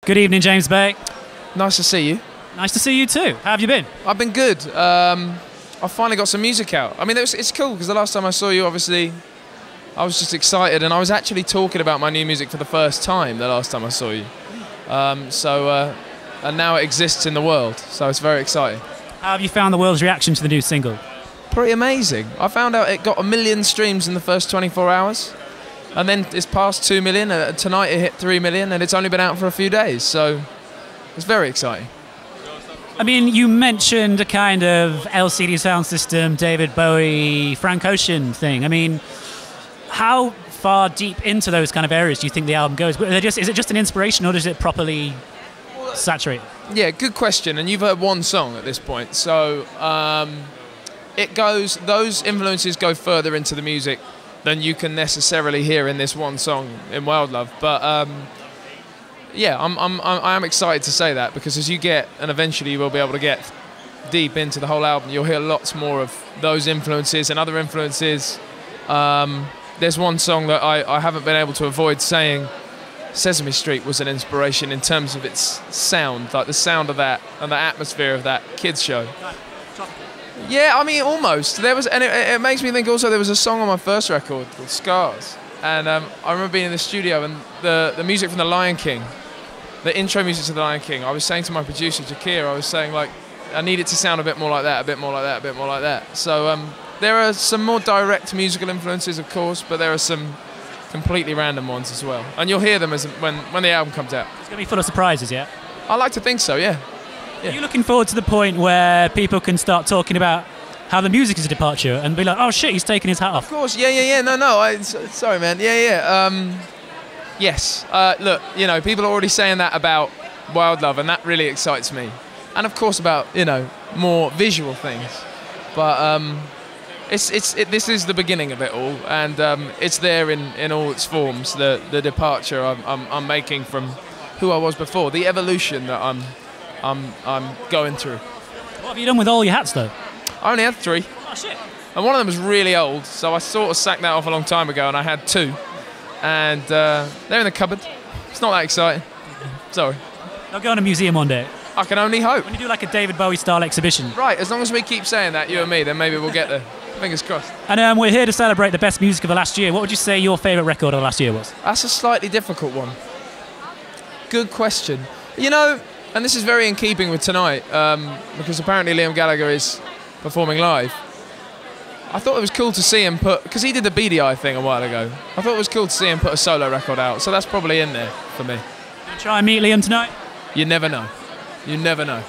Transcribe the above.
Good evening, James Bay. Nice to see you. Nice to see you too. How have you been? I've been good. I finally got some music out. I mean, it's cool because the last time I saw you, obviously, I was just excited, and I was actually talking about my new music for the first time the last time I saw you. And now it exists in the world, so it's very exciting. How have you found the world's reaction to the new single? Pretty amazing. I found out it got 1 million streams in the first 24 hours, and then it's past 2 million. Tonight it hit 3 million, and it's only been out for a few days, so it's very exciting. I mean, you mentioned a kind of LCD sound system, David Bowie, Frank Ocean thing. I mean, how far deep into those kind of areas do you think the album goes? Is it just an inspiration, or does it properly saturate? Yeah, good question. And you've heard one song at this point, so those influences go further into the music than you can necessarily hear in this one song in Wild Love. But yeah, I am excited to say that, because as you get, and eventually you will be able to get deep into the whole album, you'll hear lots more of those influences and other influences. There's one song that I haven't been able to avoid saying. Sesame Street was an inspiration in terms of its sound, like the sound of that and the atmosphere of that kids show. Yeah, I mean, almost. There was, and it makes me think also there was a song on my first record called Scars, and I remember being in the studio and the music from The Lion King, the intro music to The Lion King. I was saying to my producer Jakir, I was saying, like, I need it to sound a bit more like that, a bit more like that, a bit more like that. So there are some more direct musical influences, of course, but there are some completely random ones as well, and you'll hear them when the album comes out. It's going to be full of surprises, yeah? I like to think so, yeah. Are you looking forward to the point where people can start talking about how the music is a departure and be like, oh shit, he's taking his hat off? Of course, yeah. No, sorry, man. Yeah. Yes. Look, you know, people are already saying that about Wild Love, and that really excites me. And of course about, you know, more visual things. But this is the beginning of it all, and it's there in all its forms. The departure I'm making from who I was before, the evolution that I'm going through. What have you done with all your hats though? I only had 3. Oh shit! And one of them was really old, so I sort of sacked that off a long time ago, and I had 2, and they're in the cupboard. It's not that exciting. Sorry. They'll go in a museum one day. I can only hope. When you do like a David Bowie style exhibition. Right, as long as we keep saying that, you and me, then maybe we'll get there. Fingers crossed. And we're here to celebrate the best music of the last year. What would you say your favourite record of the last year was? That's a slightly difficult one. Good question. You know, and this is very in keeping with tonight, because apparently Liam Gallagher is performing live. I thought it was cool to see him because he did the BDI thing a while ago. I thought it was cool to see him put a solo record out, so that's probably in there for me. Try and meet Liam tonight? You never know. You never know.